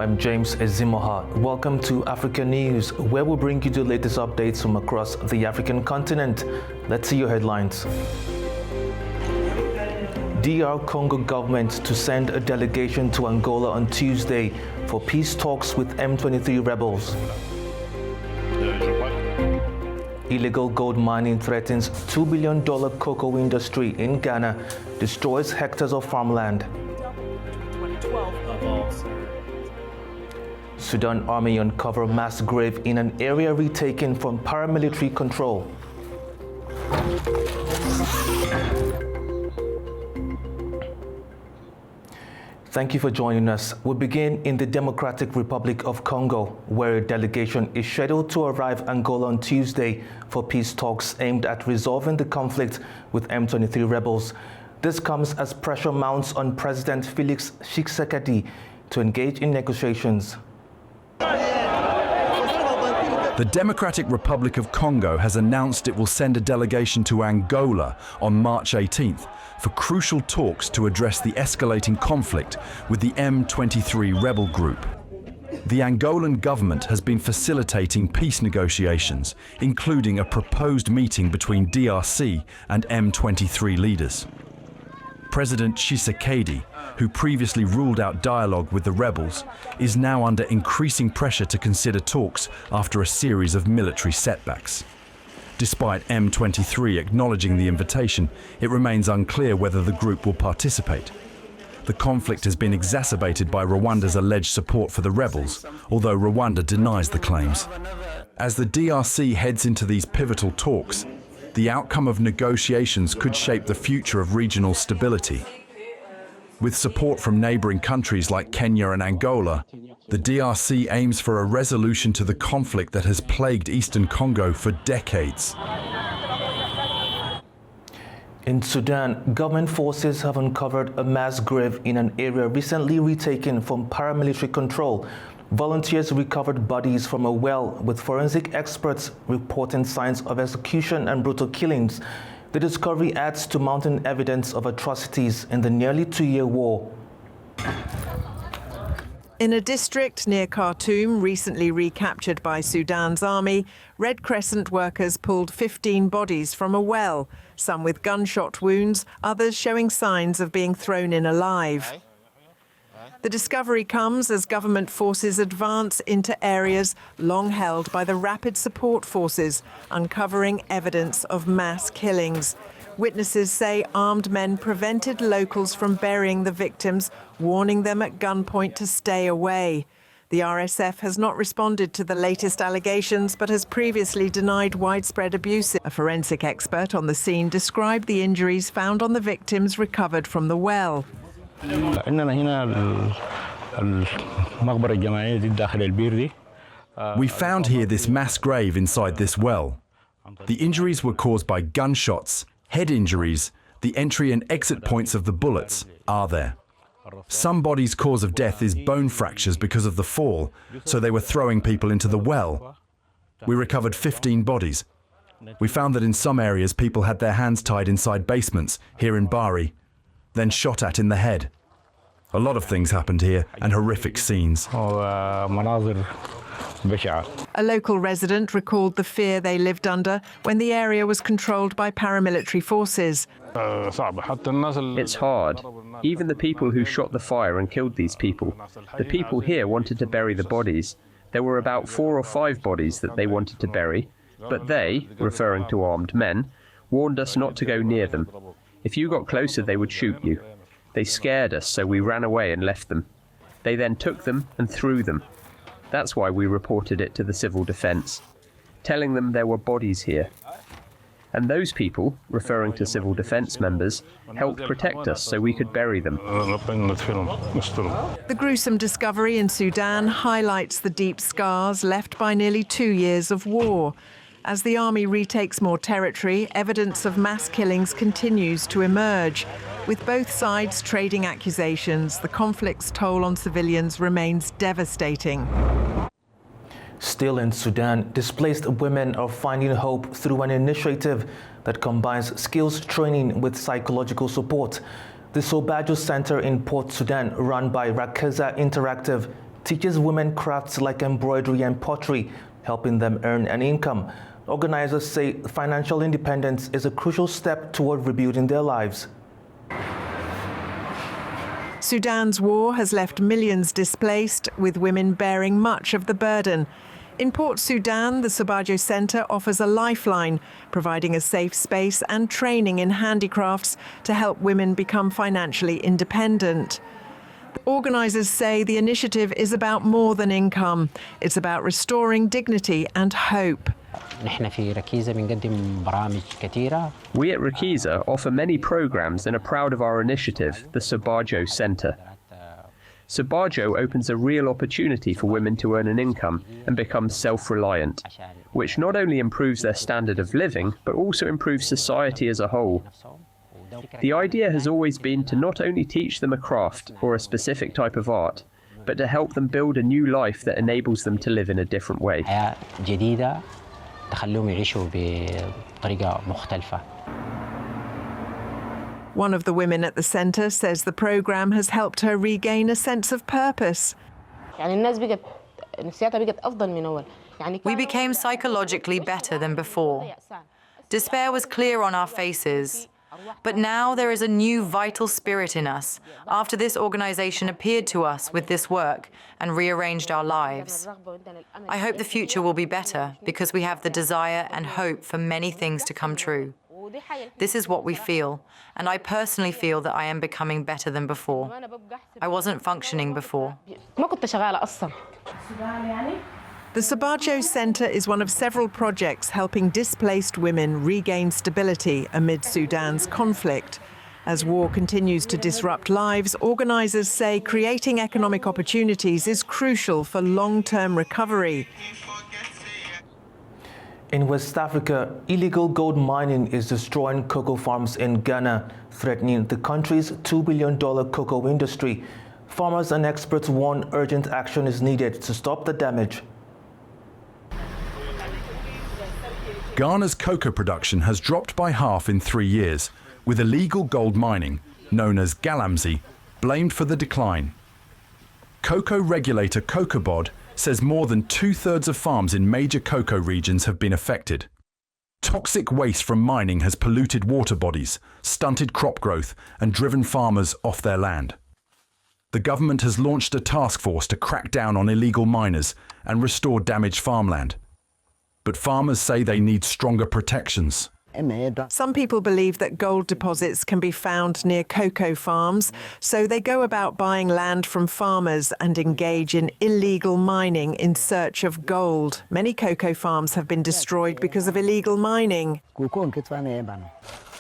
Hello, I'm James Ezimoha. Welcome to Africa News, where we'll bring you the latest updates from across the African continent. Let's see your headlines. DR Congo government to send a delegation to Angola on Tuesday for peace talks with M23 rebels. Illegal gold mining threatens $2 billion cocoa industry in Ghana, destroys hectares of farmland. Sudan Army uncover mass grave in an area retaken from paramilitary control. Thank you for joining us. We begin in the Democratic Republic of Congo, where a delegation is scheduled to arrive Angola on Tuesday for peace talks aimed at resolving the conflict with M23 rebels. This comes as pressure mounts on President Felix Tshisekedi to engage in negotiations. The Democratic Republic of Congo has announced it will send a delegation to Angola on March 18th for crucial talks to address the escalating conflict with the M23 rebel group. The Angolan government has been facilitating peace negotiations, including a proposed meeting between DRC and M23 leaders. President Tshisekedi, who previously ruled out dialogue with the rebels, is now under increasing pressure to consider talks after a series of military setbacks. Despite M23 acknowledging the invitation, it remains unclear whether the group will participate. The conflict has been exacerbated by Rwanda's alleged support for the rebels, although Rwanda denies the claims. As the DRC heads into these pivotal talks, the outcome of negotiations could shape the future of regional stability. With support from neighboring countries like Kenya and Angola, the DRC aims for a resolution to the conflict that has plagued Eastern Congo for decades. In Sudan, government forces have uncovered a mass grave in an area recently retaken from paramilitary control. Volunteers recovered bodies from a well, with forensic experts reporting signs of execution and brutal killings. The discovery adds to mounting evidence of atrocities in the nearly 2-year war. In a district near Khartoum, recently recaptured by Sudan's army, Red Crescent workers pulled 15 bodies from a well, some with gunshot wounds, others showing signs of being thrown in alive. The discovery comes as government forces advance into areas long held by the Rapid Support Forces, uncovering evidence of mass killings. Witnesses say armed men prevented locals from burying the victims, warning them at gunpoint to stay away. The RSF has not responded to the latest allegations, but has previously denied widespread abuse. A forensic expert on the scene described the injuries found on the victims recovered from the well. We found here this mass grave inside this well. The injuries were caused by gunshots, head injuries. The entry and exit points of the bullets are there. Some bodies' cause of death is bone fractures because of the fall, so they were throwing people into the well. We recovered 15 bodies. We found that in some areas people had their hands tied inside basements, here in Bari, then shot at in the head. A lot of things happened here, and horrific scenes. A local resident recalled the fear they lived under when the area was controlled by paramilitary forces. It's hard. Even the people who shot the fire and killed these people, the people here wanted to bury the bodies. There were about 4 or 5 bodies that they wanted to bury, but they, referring to armed men, warned us not to go near them. If you got closer, they would shoot you. They scared us, so we ran away and left them. They then took them and threw them. That's why we reported it to the civil defence, telling them there were bodies here. And those people, referring to civil defence members, helped protect us so we could bury them. The gruesome discovery in Sudan highlights the deep scars left by nearly 2 years of war. As the army retakes more territory, evidence of mass killings continues to emerge. With both sides trading accusations, the conflict's toll on civilians remains devastating. Still in Sudan, displaced women are finding hope through an initiative that combines skills training with psychological support. The Sobajo Center in Port Sudan, run by Rakeza Interactive, teaches women crafts like embroidery and pottery, helping them earn an income. Organizers say financial independence is a crucial step toward rebuilding their lives. Sudan's war has left millions displaced, with women bearing much of the burden. In Port Sudan, the Sabajo Centre offers a lifeline, providing a safe space and training in handicrafts to help women become financially independent. Organisers say the initiative is about more than income. It's about restoring dignity and hope. We at Rakiza offer many programs and are proud of our initiative, the Sabajo Centre. Sabajo opens a real opportunity for women to earn an income and become self-reliant, which not only improves their standard of living, but also improves society as a whole. The idea has always been to not only teach them a craft or a specific type of art, but to help them build a new life that enables them to live in a different way. One of the women at the centre says the programme has helped her regain a sense of purpose. We became psychologically better than before. Despair was clear on our faces. But now there is a new vital spirit in us after this organisation appeared to us with this work and rearranged our lives. I hope the future will be better because we have the desire and hope for many things to come true. This is what we feel, and I personally feel that I am becoming better than before. I wasn't functioning before. The Sabajo Centre is one of several projects helping displaced women regain stability amid Sudan's conflict. As war continues to disrupt lives, organisers say creating economic opportunities is crucial for long-term recovery. In West Africa, illegal gold mining is destroying cocoa farms in Ghana, threatening the country's $2 billion cocoa industry. Farmers and experts warn urgent action is needed to stop the damage. Ghana's cocoa production has dropped by half in 3 years, with illegal gold mining, known as Galamsey, blamed for the decline. Cocoa regulator Cocobod says more than 2/3 of farms in major cocoa regions have been affected. Toxic waste from mining has polluted water bodies, stunted crop growth, and driven farmers off their land. The government has launched a task force to crack down on illegal miners and restore damaged farmland. But farmers say they need stronger protections. Some people believe that gold deposits can be found near cocoa farms, so they go about buying land from farmers and engage in illegal mining in search of gold. Many cocoa farms have been destroyed because of illegal mining.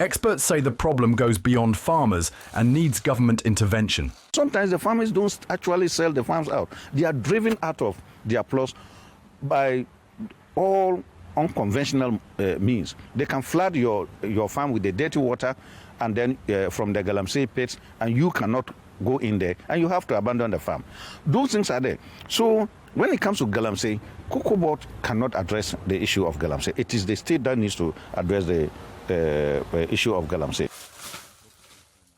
Experts say the problem goes beyond farmers and needs government intervention. Sometimes the farmers don't actually sell the farms out. They are driven out of their plots by all unconventional means. They can flood your farm with the dirty water and then from the Galamsey pits, and you cannot go in there and you have to abandon the farm. Those things are there. So when it comes to Galamsey, Cocobod cannot address the issue of Galamsey. It is the state that needs to address the issue of Galamsey.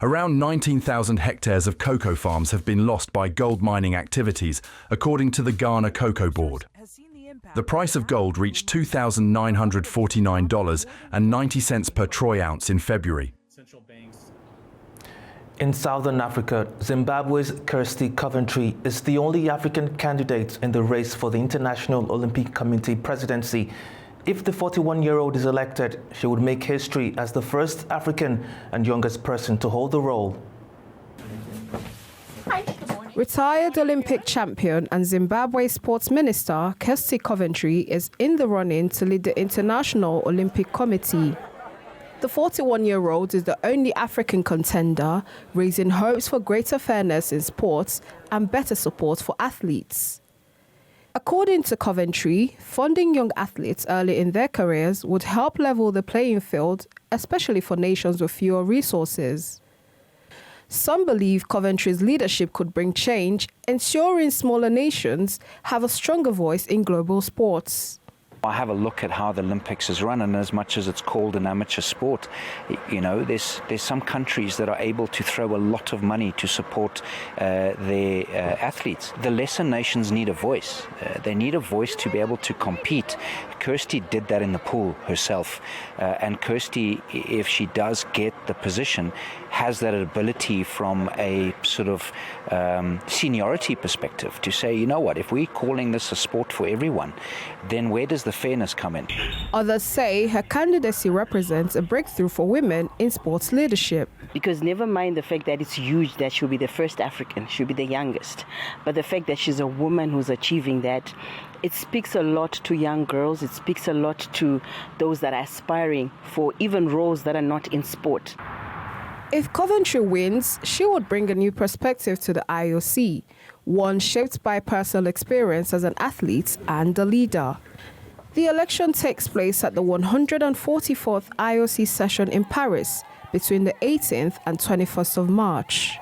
Around 19,000 hectares of cocoa farms have been lost by gold mining activities, according to the Ghana Cocoa Board. The price of gold reached $2,949.90 per troy ounce in February. In southern Africa, Zimbabwe's Kirsty Coventry is the only African candidate in the race for the International Olympic Committee presidency. If the 41-year-old is elected, she would make history as the first African and youngest person to hold the role. Retired Olympic champion and Zimbabwe sports minister Kirsty Coventry is in the running to lead the International Olympic Committee. The 41-year-old is the only African contender, raising hopes for greater fairness in sports and better support for athletes. According to Coventry, funding young athletes early in their careers would help level the playing field, especially for nations with fewer resources. Some believe Coventry's leadership could bring change, ensuring smaller nations have a stronger voice in global sports. I have a look at how the Olympics is run, and as much as it's called an amateur sport, you know, there's some countries that are able to throw a lot of money to support their athletes. The lesser nations need a voice. They need a voice to be able to compete. Kirsty did that in the pool herself, and Kirsty, if she does get the position, has that ability from a sort of seniority perspective to say, you know what, if we're calling this a sport for everyone, then where does the fairness come in? Others say her candidacy represents a breakthrough for women in sports leadership. Because never mind the fact that it's huge that she'll be the first African, she'll be the youngest, but the fact that she's a woman who's achieving that, it speaks a lot to young girls, it speaks a lot to those that are aspiring for even roles that are not in sport. If Coventry wins, she would bring a new perspective to the IOC, one shaped by personal experience as an athlete and a leader. The election takes place at the 144th IOC session in Paris between the 18th and 21st of March.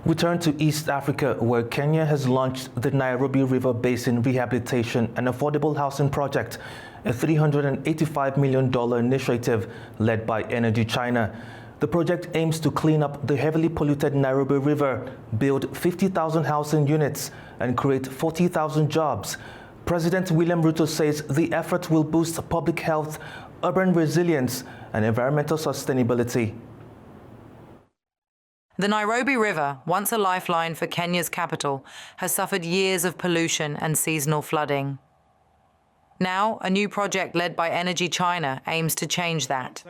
We turn to East Africa, where Kenya has launched the Nairobi River Basin Rehabilitation and Affordable Housing Project, a $385 million initiative led by Energy China. The project aims to clean up the heavily polluted Nairobi River, build 50,000 housing units, and create 40,000 jobs. President William Ruto says the effort will boost public health, urban resilience, and environmental sustainability. The Nairobi River, once a lifeline for Kenya's capital, has suffered years of pollution and seasonal flooding. Now, a new project led by Energy China aims to change that.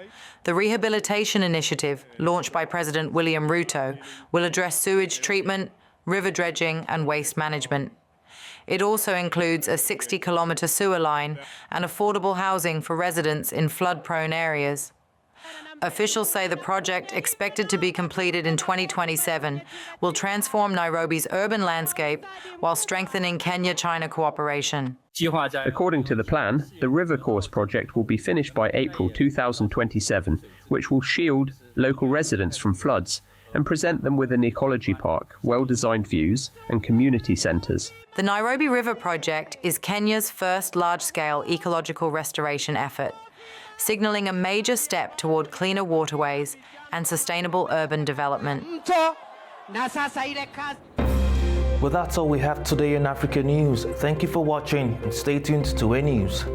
The Rehabilitation Initiative, launched by President William Ruto, will address sewage treatment, river dredging, and waste management. It also includes a 60-kilometre sewer line and affordable housing for residents in flood-prone areas. Officials say the project, expected to be completed in 2027, will transform Nairobi's urban landscape while strengthening Kenya-China cooperation. According to the plan, the River Course project will be finished by April 2027, which will shield local residents from floods and present them with an ecology park, well-designed views, and community centres. The Nairobi River project is Kenya's first large-scale ecological restoration effort, signalling a major step toward cleaner waterways and sustainable urban development. Well, that's all we have today in Africa News. Thank you for watching and stay tuned to A News.